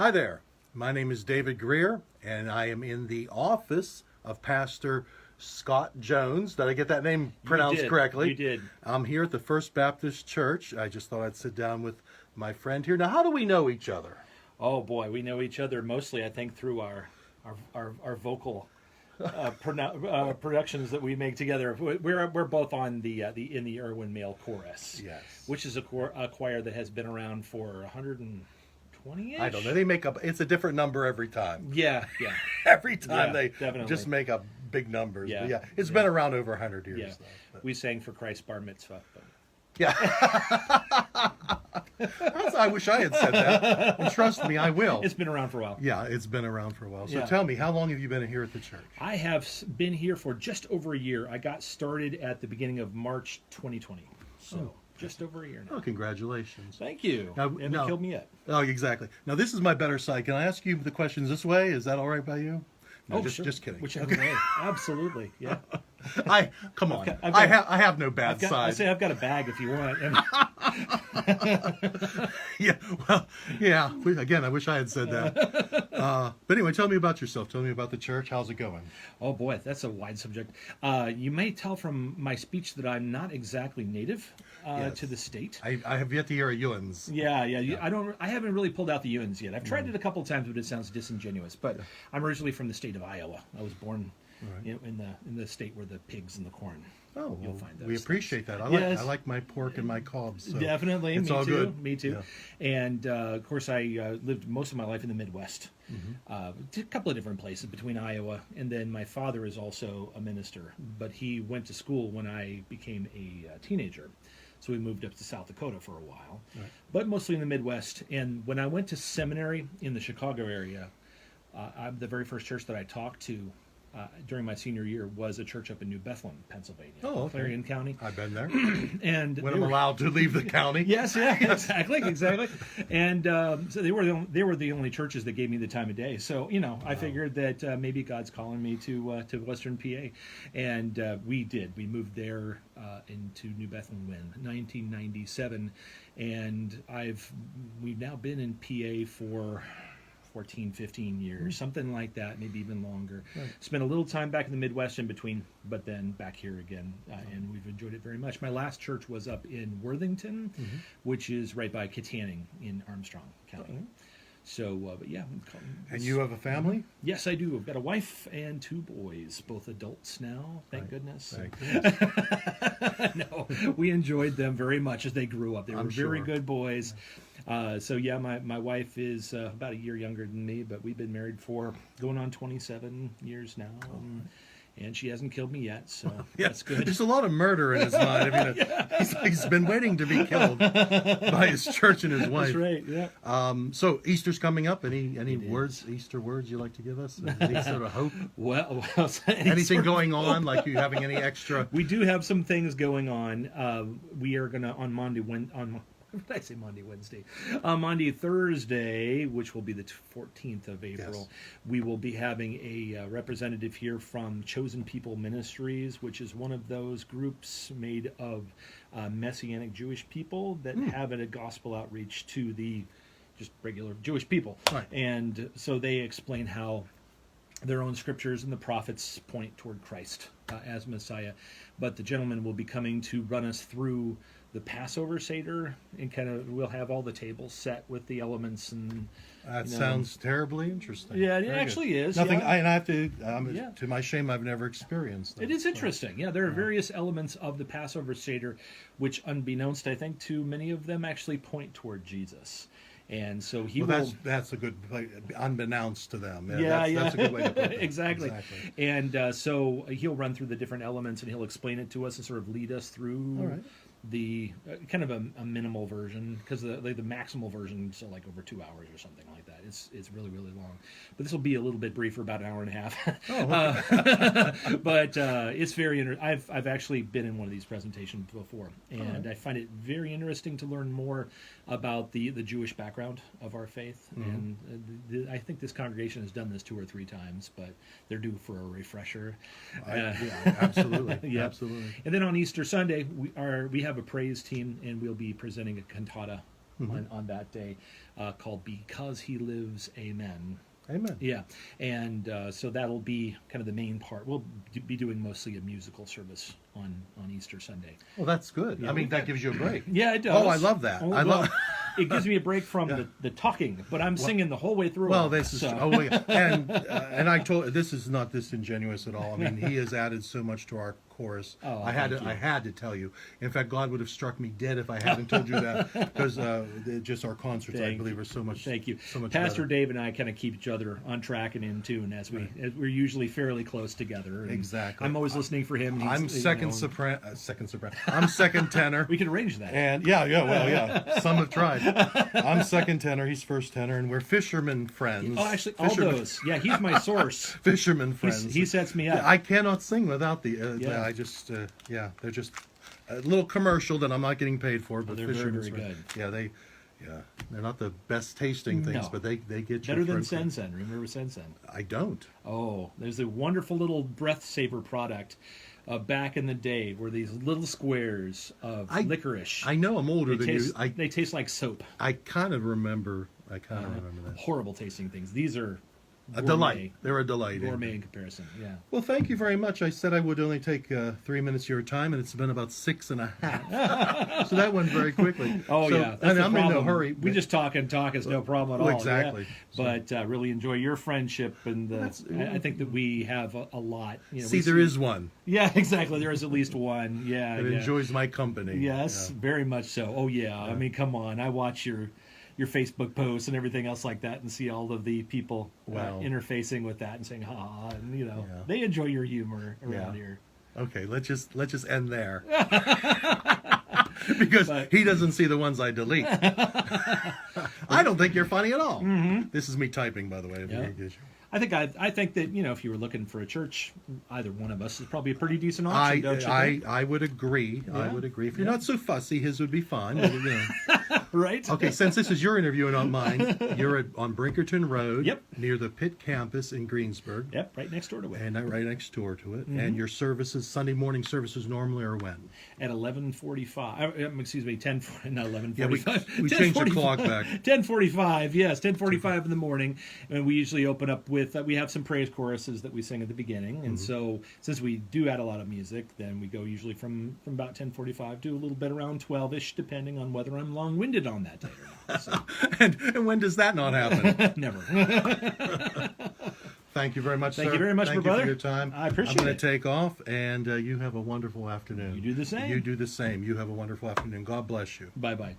Hi there. My name is David Greer, and I am in the office of Pastor Scott Jones. Did I get that name pronounced correctly? You did. I'm here at the First Baptist Church. I just thought I'd sit down with my friend here. Now, how do we know each other? Oh boy, we know each other mostly, I think, through our vocal productions that we make together. We're both on the in the Irwin Male Chorus, Yes. which is a choir that has been around for 120-ish. I don't know. They make up. It's a different number every time. Yeah. Every time Yeah, they definitely. just make up big numbers. Yeah. But yeah, it's been around over 100 years. Yeah, Though, we sang for Christ's bar mitzvah. But... Yeah. I wish I had said that. And trust me, I will. It's been around for a while. Yeah, it's been around for a while. So Yeah. tell me, how long have you been here at the church? I have been here for just over a year. I got started at the beginning of March 2020. So just over a year now. Oh, congratulations. Thank you. Now, Haven't no. killed me yet. Oh, exactly. Now, this is my better side. Can I ask you the questions this way? Is that all right by you? No, Sure. just kidding. Whichever way. Absolutely. Yeah. Come on. I've got- I have no bad I side. say I've got a bag if you want. And Yeah. Well, yeah. Again, I wish I had said that. But anyway, tell me about yourself. Tell me about the church. How's it going? oh boy, that's a wide subject. You may tell from my speech that I'm not exactly native Yes. to the state. I have yet to hear a Ewans. Yeah. I haven't really pulled out the Ewans yet. I've tried it a couple of times, but it sounds disingenuous. But I'm originally from the state of Iowa. I was born in the state where the pigs and the corn. Oh, You'll well, find we those appreciate that. Yes. I like my pork and my cobs. So Definitely, it's me all too. good. Me too. Yeah. And of course, I lived most of my life in the Midwest, a couple of different places between Iowa, and then my father is also a minister, but he went to school when I became a teenager. So we moved up to South Dakota for a while, but mostly in the Midwest. And when I went to seminary in the Chicago area, the very first church that I talked to during my senior year was a church up in New Bethlehem, Pennsylvania, Oh, okay. Clarion County. I've been there. And When they I'm were- allowed to leave the county. Yes, yeah, exactly. And so they were the only churches that gave me the time of day. So I figured that maybe God's calling me to Western PA, and we did. We moved there into New Bethlehem in 1997, and we've now been in PA for 14, 15 years, something like that, maybe even longer. Right. Spent a little time back in the Midwest in between, but then back here again, and we've enjoyed it very much. My last church was up in Worthington, which is right by Kittanning in Armstrong County. So, but yeah. And you have a family? Yes, I do. I've got a wife and 2 boys, both adults now, thank goodness. Thank goodness. No, we enjoyed them very much as they grew up. They were I'm very sure. good boys. So yeah, my wife is about a year younger than me, but we've been married for going on 27 years now, and she hasn't killed me yet, so that's good. There's a lot of murder in his mind. I mean, he's been waiting to be killed by his church and his wife. That's right. Yeah. So Easter's coming up. Any words, Easter words you like to give us? Any sort of hope? Well, Anything going on? Like you having any extra? We do have some things going on. We are gonna on Monday what did I say Monday, Wednesday? Monday, Thursday, which will be the 14th of April, we will be having a representative here from Chosen People Ministries, which is one of those groups made of Messianic Jewish people that have a gospel outreach to the just regular Jewish people. Right. And so they explain how their own scriptures and the prophets point toward Christ as Messiah. But the gentleman will be coming to run us through the Passover Seder, and we'll have all the tables set with the elements and. That sounds terribly interesting. Yeah, it Very actually good. is. Nothing. Yeah. I have to. To my shame, I've never experienced that. It is interesting. Yeah, there are various elements of the Passover Seder, which, unbeknownst, I think, to many of them, actually point toward Jesus. And so he will. That's a good play, unbeknownst to them. That's a good way to put it. Exactly. And so he'll run through the different elements and he'll explain it to us and sort of lead us through. All right. The kind of a minimal version, because the maximal version is like over 2 hours or something like that. It's really, really long, but this will be a little bit briefer, about an hour and a half. But it's very I've actually been in one of these presentations before, and I find it very interesting to learn more about the Jewish background of our faith. And I think this congregation has done this 2 or 3 times, but they're due for a refresher. Absolutely. Absolutely. And then on Easter Sunday, we have a praise team, and we'll be presenting a cantata on that day, called "Because He Lives, Amen." Amen. Yeah, and so that'll be kind of the main part. We'll be doing mostly a musical service on Easter Sunday. Well, that's good. Yeah, I mean, that gives you a break. Yeah, it does. Oh, I love that. Oh, I love. It gives me a break from the talking, but I'm singing the whole way through. Well, this is and I told this is not disingenuous at all. I mean, he has added so much to our chorus. Oh, I had to tell you. In fact, God would have struck me dead if I hadn't told you that, because just our concerts, I believe, are so much. Thank you. So much Pastor better. Dave and I kind of keep each other on track and in tune as we're usually fairly close together. And Exactly. I'm always listening for him. And I'm second soprano. I'm second tenor. We can arrange that. And yeah. Some have tried. I'm second tenor. He's first tenor, and we're fisherman friends. Oh, actually, all those. Yeah, he's my source. Fisherman friends. He sets me up. I cannot sing without the. Yeah. I just. They're just a little commercial that I'm not getting paid for, but they're very, fisherman's very friends. good. They're not the best tasting things, No. but they get you Better than through. Sensen. Remember Sensen? I don't. Oh, there's a wonderful little breath saver product back in the day where these little squares of licorice. I know I'm older than you. They taste like soap. I kind of remember. Remember that. Horrible tasting things. These are A delight. They're a delight. Gourmet in comparison. Yeah. Well, thank you very much. I said I would only take 3 minutes of your time, and it's been about 6.5. So that went very quickly. Oh, so, yeah. And I'm in no hurry. We just talk and talk. It's no problem at all. Exactly. Yeah. But really enjoy your friendship, and I think that we have a lot. There is one. Yeah, exactly. There is at least one. Yeah. That enjoys my company. Yes, Yeah. very much so. Oh, yeah. I mean, come on. I watch your Facebook posts and everything else like that, and see all of the people interfacing with that and saying "ha," and they enjoy your humor around here. Okay, let's just end there. Because he doesn't see the ones I delete. I don't think you're funny at all. Mm-hmm. This is me typing, by the way. Yeah. I think that if you were looking for a church, either one of us is probably a pretty decent option. Don't you think? I would agree. Yeah. I would agree. If you're not so fussy, his would be fine. But, Right? Okay, since this is your interview and not mine, you're on Brinkerton Road, Yep. near the Pitt campus in Greensburg. Yep, right next door to it. And right next door to it. Mm-hmm. And your services, Sunday morning services, normally are when? At 11:45. Excuse me, 10. Not 11:45. Yeah, we changed the clock back. 10:45. Yes, 10:45 in the morning, and we usually open up with we have some praise choruses that we sing at the beginning, and so since we do add a lot of music, then we go usually from about 10:45 to a little bit around 12ish, depending on whether I'm long-winded on that day or not. So. And when does that not happen? Never. Thank you very much, sir. Thank you very much, Thank you brother. for your time. I appreciate I'm going it. to take off, and you have a wonderful afternoon. You do the same. You do the same. You have a wonderful afternoon. God bless you. Bye-bye.